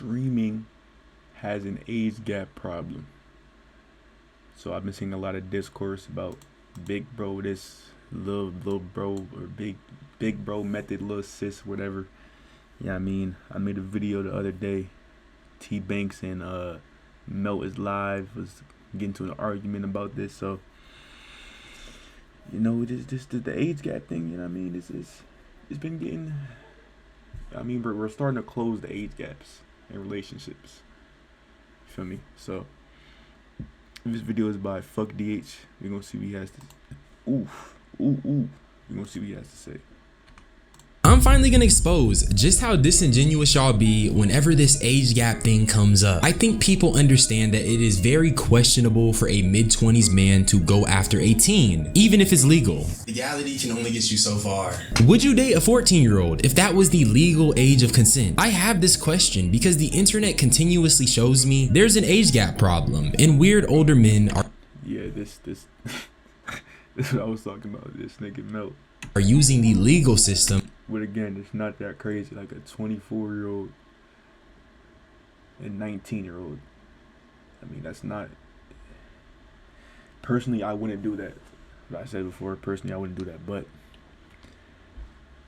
streaming has an age gap problem. So I've been seeing a lot of discourse about big bro this, little bro, or big bro method, little sis, whatever. Yeah, I mean, I made a video the other day. T Banks and Melt is Live was getting to an argument about this. So this the age gap thing. You know what I mean? It's been getting. I mean, we're starting to close the age gaps in relationships. Feel me? So this video is by Fuck DH. We're gonna see what he has to. We're gonna see what he has to say. I'm finally gonna expose just how disingenuous y'all be whenever this age gap thing comes up. I think people understand that it is very questionable for a mid-20s man to go after a teen, even if it's legal. Legality can only get you so far. Would you date a 14-year-old if that was the legal age of consent? I have this question because the internet continuously shows me there's an age gap problem and weird older men are this is what I was talking about. This nigga Melt are using the legal system. But again, it's not that crazy. Like a 24-year-old and 19-year-old. I mean, that's not. Personally, I wouldn't do that. Like I said before, personally, I wouldn't do that. But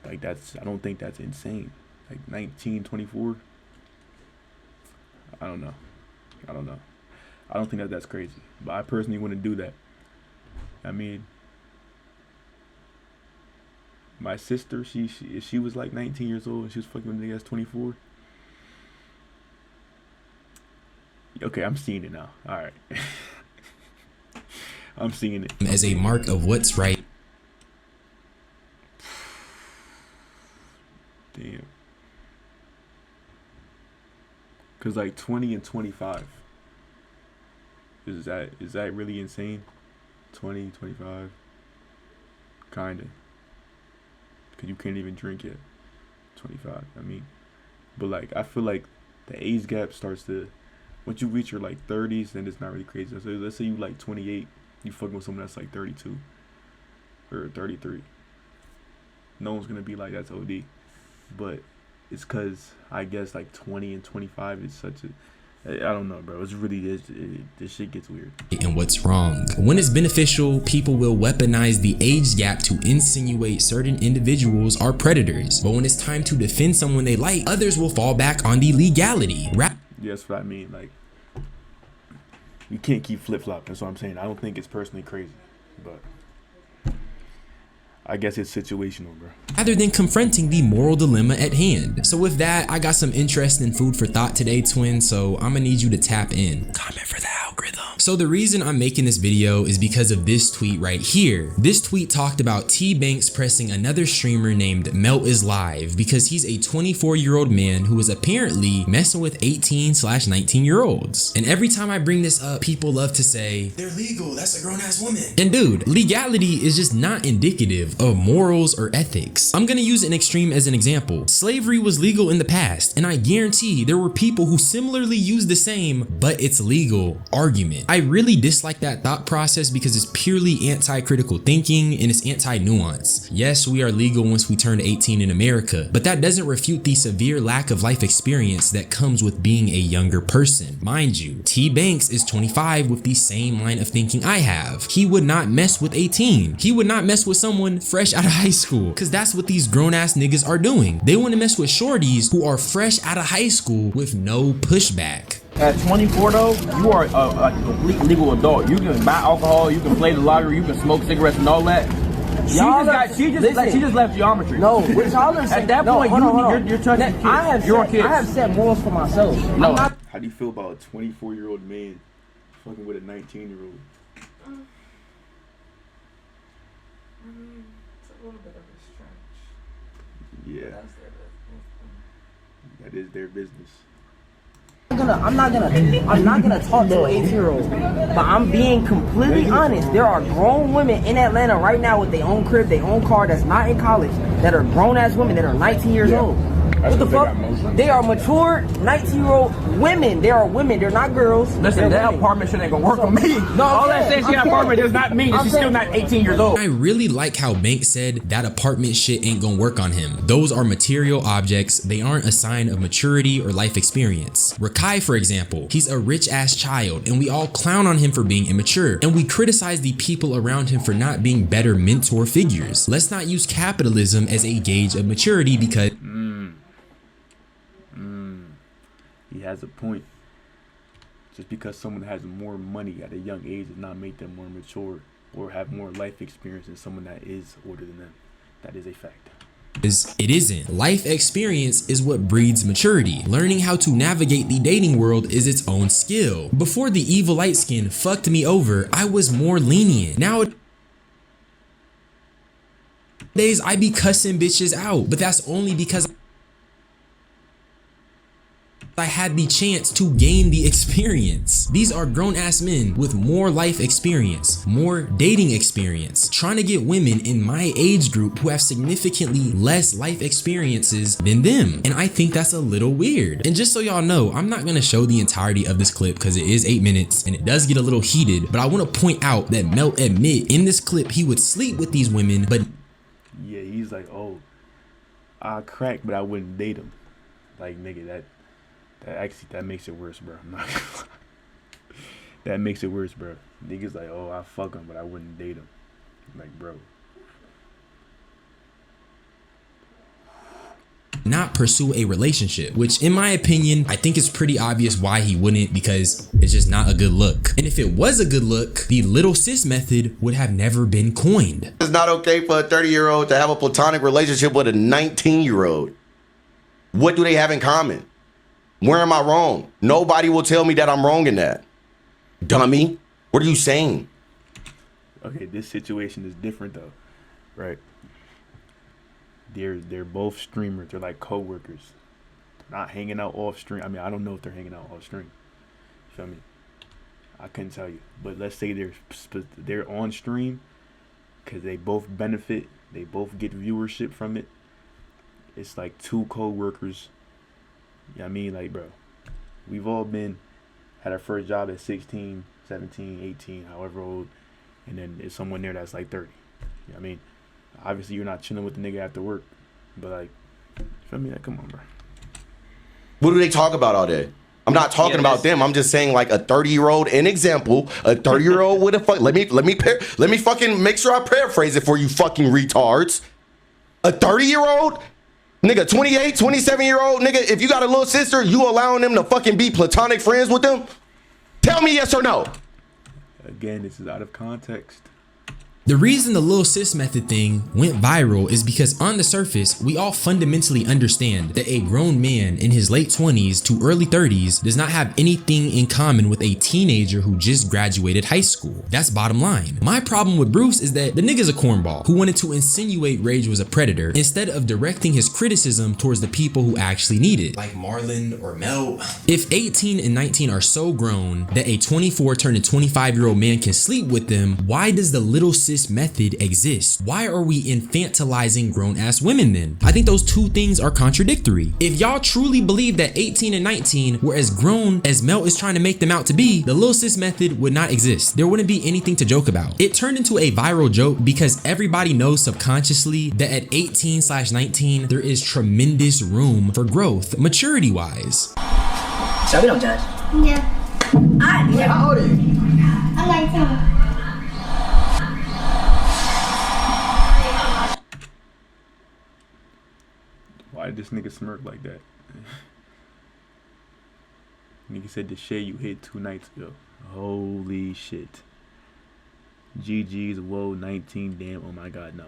like I don't think that's insane. Like 19, 24. I don't know. I don't think that's crazy. But I personally wouldn't do that. I mean, my sister, if she was like 19 years old and she was fucking with a nigga that's 24. Okay, I'm seeing it now. All right. I'm seeing it. As a mark of what's right. Damn. Cause like 20 and 25. Is that really insane? 20, 25. Kinda. Cause you can't even drink yet. 25. I mean, but like I feel like the age gap starts to, once you reach your like 30s, then it's not really crazy. So let's say you like 28, you fucking with someone that's like 32 or 33. No one's gonna be like, that's OD. But it's cause I guess like 20 and 25 is such a, I don't know, bro. It's really this shit gets weird. And what's wrong? When it's beneficial, people will weaponize the age gap to insinuate certain individuals are predators. But when it's time to defend someone they like, others will fall back on the legality. Yeah, that's what I mean. Like, you can't keep flip-flopping. That's what I'm saying. I don't think it's personally crazy, but I guess it's situational, bro. Rather than confronting the moral dilemma at hand. So with that, I got some interesting food for thought today, twin. So I'm gonna need you to tap in. Comment for the algorithm. So the reason I'm making this video is because of this tweet right here. This tweet talked about T Banks pressing another streamer named Melt is Live because he's a 24-year-old man who is apparently messing with 18/19-year-olds. And every time I bring this up, people love to say, they're legal, that's a grown-ass woman. And dude, legality is just not indicative of morals or ethics. I'm gonna use an extreme as an example. Slavery was legal in the past, and I guarantee there were people who similarly used the same, but it's legal argument. I really dislike that thought process because it's purely anti-critical thinking and it's anti-nuance. Yes, we are legal once we turn 18 in America, but that doesn't refute the severe lack of life experience that comes with being a younger person. Mind you, T Banks is 25 with the same line of thinking I have. He would not mess with 18. He would not mess with someone fresh out of high school, because that's what these grown-ass niggas are doing. They want to mess with shorties who are fresh out of high school with no pushback. At 24 though, you are a complete legal adult. You can buy alcohol, you can play the lottery, you can smoke cigarettes and all that. She just left geometry. No, what y'all are saying. At that point, you're touching kids. I have set morals for myself. No. How do you feel about a 24-year-old man fucking with a 19-year-old? It's a little bit of a stretch. Yeah. That is their business. I'm not gonna talk to an 18-year-old, but I'm being completely honest. There are grown women in Atlanta right now with their own crib, their own car, that's not in college, that are grown ass women that are 19 years old. What the fuck? They are mature 19-year-old women. They are women. They're not girls. Listen, that women. apartment shit ain't gonna work on me. No, all that saying she got an apartment does not mean that she's still not 18 years old. I really like how Banks said that apartment shit ain't gonna work on him. Those are material objects. They aren't a sign of maturity or life experience. Rakai, for example, he's a rich ass child and we all clown on him for being immature and we criticize the people around him for not being better mentor figures. Let's not use capitalism as a gauge of maturity because He has a point. Just because someone has more money at a young age does not make them more mature or have more life experience than someone that is older than them. That is a fact. it isn't. Life experience is what breeds maturity. Learning how to navigate the dating world is its own skill. Before the evil light skin fucked me over, I was more lenient. Nowadays I be cussing bitches out, but that's only because I had the chance to gain the experience. These are grown-ass men with more life experience, more dating experience, trying to get women in my age group who have significantly less life experiences than them. And I think that's a little weird. And just so y'all know, I'm not gonna show the entirety of this clip because it is 8 minutes and it does get a little heated, but I wanna point out that Melt admit in this clip he would sleep with these women, but Yeah, he's like, oh, I crack, but I wouldn't date him. Like, nigga, that makes it worse, bro. I'm not gonna lie. That makes it worse, bro. Niggas like, oh, I fuck him, but I wouldn't date him. Like, bro. not pursue a relationship, which in my opinion, I think it's pretty obvious why he wouldn't, because it's just not a good look. And if it was a good look, the little sis method would have never been coined. It's not okay for a 30-year-old to have a platonic relationship with a 19-year-old. What do they have in common? Where am I wrong? Nobody will tell me that I'm wrong in that. Dummy, what are you saying? Okay, this situation is different though, right? They're both streamers. They're like co-workers. They're not hanging out off stream. I mean, I don't know if they're hanging out off stream. You feel me? I couldn't tell you. But let's say they're on stream because they both benefit. They both get viewership from it. It's like two co-workers. You know what I mean? Like, bro, we've all had our first job at 16, 17, 18, however old. And then there's someone there that's like 30. You know what I mean? Obviously, you're not chilling with the nigga after work. But, like, you feel me? Like, come on, bro. What do they talk about all day? I'm not talking about them. I'm just saying, like, a 30-year-old, an example, a 30-year-old with a fuck. Let me fucking make sure I paraphrase it for you fucking retards. A 30-year-old, nigga, 28, 27-year-old, nigga, if you got a little sister, you allowing them to fucking be platonic friends with them? Tell me yes or no. Again, this is out of context. The reason the little sis method thing went viral is because on the surface, we all fundamentally understand that a grown man in his late 20s to early 30s does not have anything in common with a teenager who just graduated high school. That's bottom line. My problem with Bruce is that the nigga's a cornball who wanted to insinuate Rage was a predator instead of directing his criticism towards the people who actually need it. Like Marlon or Mel. If 18 and 19 are so grown that a 24 turning 25-year-old man can sleep with them, why does the little sis method exist? Why are we infantilizing grown-ass women then? I think those two things are contradictory. If y'all truly believe that 18 and 19 were as grown as Mel is trying to make them out to be, the little sis method would not exist. There wouldn't be anything to joke about. It turned into a viral joke because everybody knows subconsciously that at 18/19 there is tremendous room for growth, maturity-wise. So we don't judge. Yeah. How old are you? I'm 19. Why did this nigga smirk like that? Nigga said the shit you hit 2 nights ago. Holy shit. GG's, whoa, 19, damn, oh my god, no.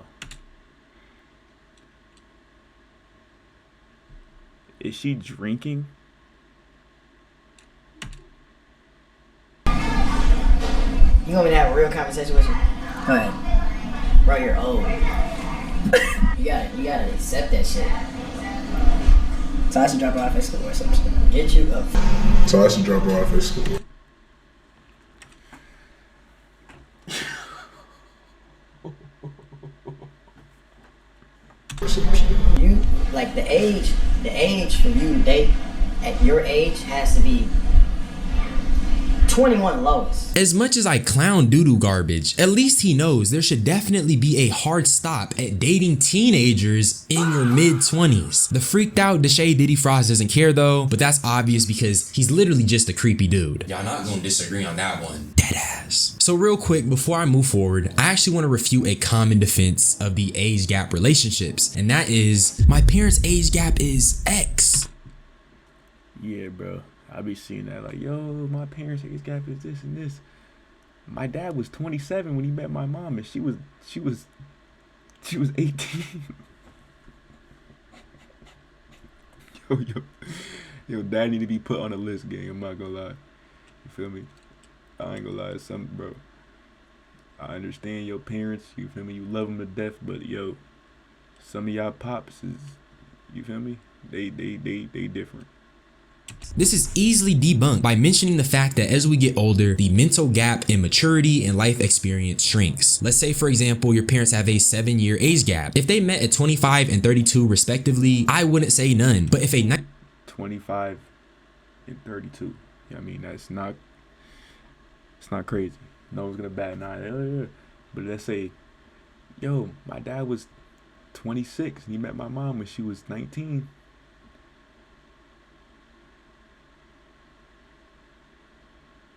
Is she drinking? You want me to have a real conversation with you? Go ahead. Bro, you're old. you gotta accept that shit. So I should drop her off at school or some shit. Get you up. So I should drop her off at school. You like the age your age has to be 21 lowest. As much as I clown doo-doo garbage, at least he knows there should definitely be a hard stop at dating teenagers in your mid-20s. The freaked out Deshae Diddy Frost doesn't care though, but that's obvious because he's literally just a creepy dude. Y'all not gonna disagree on that one. Deadass. So real quick, before I move forward, I actually want to refute a common defense of the age gap relationships, and that is, my parents' age gap is X. Yeah, bro. I be seeing that like, yo, my parents' age gap is this and this. My dad was 27 when he met my mom, and she was 18. yo, dad need to be put on a list, gang. I'm not gonna lie. You feel me? I ain't gonna lie. It's something, bro. I understand your parents. You feel me? You love them to death, but yo, some of y'all pops is, you feel me? They different. This is easily debunked by mentioning the fact that as we get older, the mental gap in maturity and life experience shrinks. Let's say, for example, your parents have a 7-year age gap. If they met at 25 and 32 respectively, I wouldn't say none. But if a 25 and 32, I mean, it's not crazy. No one's gonna bat an eye. But let's say, yo, my dad was 26 and he met my mom when she was 19.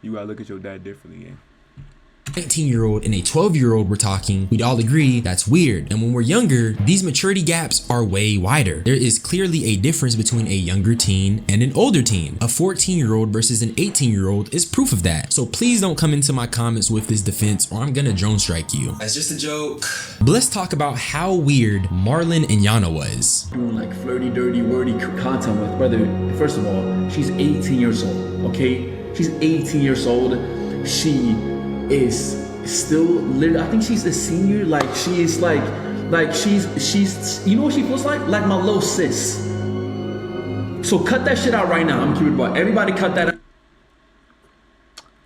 You gotta look at your dad differently, yeah. 19-year-old and a 12-year-old we're talking, we'd all agree that's weird. And when we're younger, these maturity gaps are way wider. There is clearly a difference between a younger teen and an older teen. A 14-year-old versus an 18-year-old is proof of that. So please don't come into my comments with this defense or I'm gonna drone strike you. That's just a joke. But let's talk about how weird Marlon and Yana was. Doing like flirty, dirty, wordy content with, brother. First of all, she's 18 years old, okay? She's 18 years old. She is still literally, I think she's a senior. Like she is like she's you know what she feels like my little sis. So cut that shit out right now. I'm keeping it about everybody. Cut that out.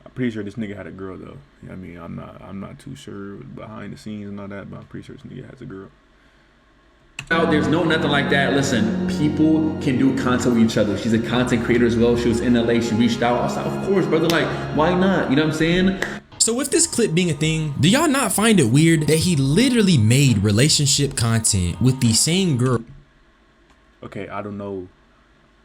I'm pretty sure this nigga had a girl though. I mean, I'm not too sure behind the scenes and all that, but I'm pretty sure this nigga has a girl. There's no nothing like that. Listen, people can do content with each other. She's a content creator as well. She was in LA. She reached out. I was like, of course, brother. Like, why not? You know what I'm saying? So with this clip being a thing, do y'all not find it weird that he literally made relationship content with the same girl? Okay, I don't know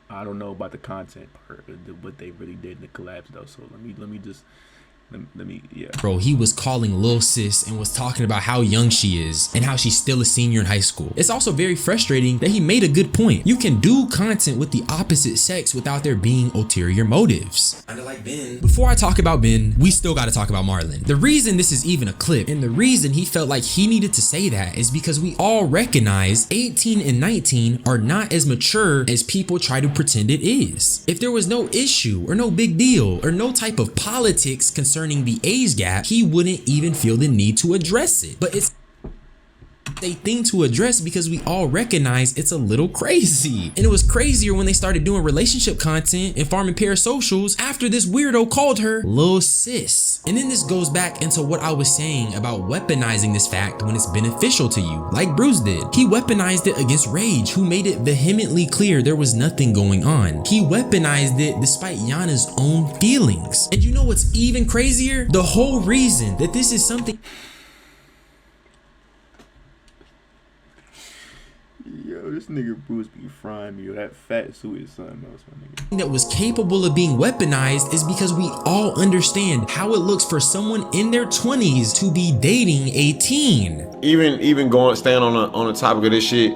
about the content part, what they really did in the collabs though. So let me yeah. Bro, he was calling Lil Sis and was talking about how young she is and how she's still a senior in high school. It's also very frustrating that he made a good point. You can do content with the opposite sex without there being ulterior motives. Kinda like Ben. Before I talk about Ben, we still gotta talk about Marlon. The reason this is even a clip and the reason he felt like he needed to say that is because we all recognize 18 and 19 are not as mature as people try to pretend it is. If there was no issue or no big deal or no type of politics concerning the age gap, he wouldn't even feel the need to address it. But it's a thing to address because we all recognize it's a little crazy. And it was crazier when they started doing relationship content and farming parasocials after this weirdo called her Lil Sis. And then this goes back into what I was saying about weaponizing this fact when it's beneficial to you, like Bruce did. He weaponized it against Rage, who made it vehemently clear there was nothing going on. He weaponized it despite Yana's own feelings. And you know what's even crazier? The whole reason that this is something Yo, this nigga Bruce be frying me. Yo, that fat suit is something else, my nigga. That was capable of being weaponized is because we all understand how it looks for someone in their 20s to be dating a teen. Even staying on the topic of this shit,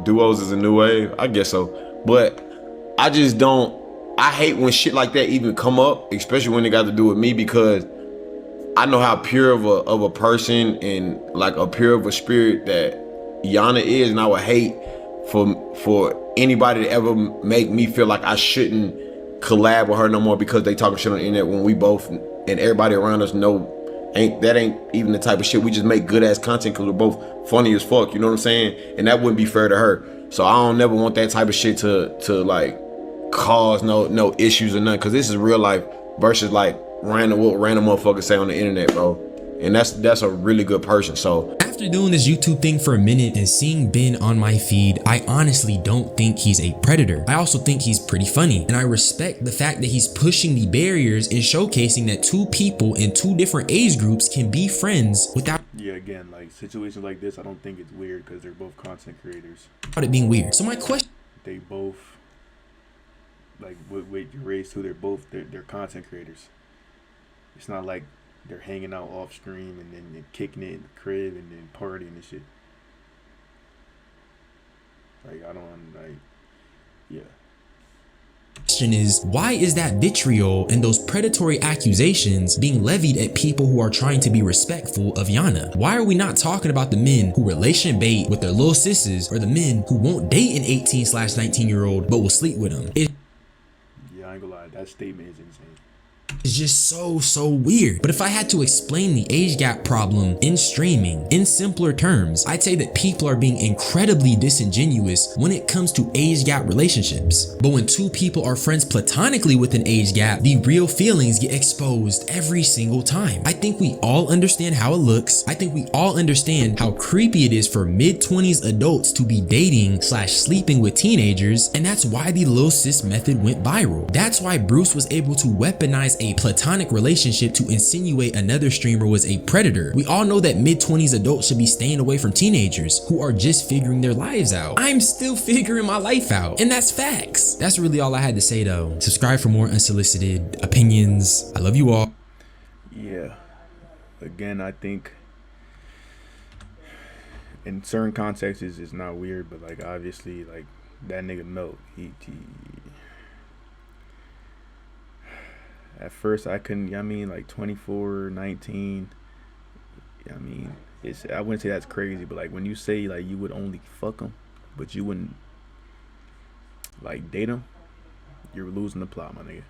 duos is a new wave. I guess so, but I just don't. I hate when shit like that even come up, especially when it got to do with me, because I know how pure of a person and like a pure of a spirit that Yana is, and I would hate for anybody to ever make me feel like I shouldn't collab with her no more because they talking shit on the internet when we both and everybody around us know ain't even the type of shit. We just make good ass content because we're both funny as fuck, you know what I'm saying? And that wouldn't be fair to her. So I don't never want that type of shit to like cause no issues or nothing, because this is real life versus like random motherfuckers say on the internet, bro. And that's a really good person. So After doing this YouTube thing for a minute and seeing Ben on my feed, I honestly don't think he's a predator. I also think he's pretty funny, and I respect the fact that he's pushing the barriers and showcasing that two people in two different age groups can be friends without again, like situations like this, I don't think it's weird because they're both content creators. it being weird. So my question, they both, like with your race too, they're content creators. It's not like they're hanging out off screen and then they're kicking it in the crib and then partying and shit. Like yeah. question is, why is that vitriol and those predatory accusations being levied at people who are trying to be respectful of Yana? Why are we not talking about the men who relation bait with their little sisters, or the men who won't date an 18/19-year-old but will sleep with them? Yeah, I ain't gonna lie, that statement is insane. It's just so weird. But if I had to explain the age gap problem in streaming in simpler terms, I'd say that people are being incredibly disingenuous when it comes to age gap relationships. But when two people are friends platonically with an age gap, the real feelings get exposed every single time. I think we all understand how it looks. I think we all understand how creepy it is for mid-20s adults to be dating / sleeping with teenagers, and that's why the Lil Sis method went viral. That's why Bruce was able to weaponize a platonic relationship to insinuate another streamer was a predator. We all know that mid-20s adults should be staying away from teenagers who are just figuring their lives out. I'm still figuring my life out, and that's facts. That's really all I had to say though. Subscribe for more unsolicited opinions. I love you all. Yeah, again, I think in certain contexts it's not weird, but like obviously like that nigga Milk, he at first I couldn't, I mean, like 24, 19, I mean, I wouldn't say that's crazy, but like when you say like you would only fuck them, but you wouldn't like date them, you're losing the plot, my nigga.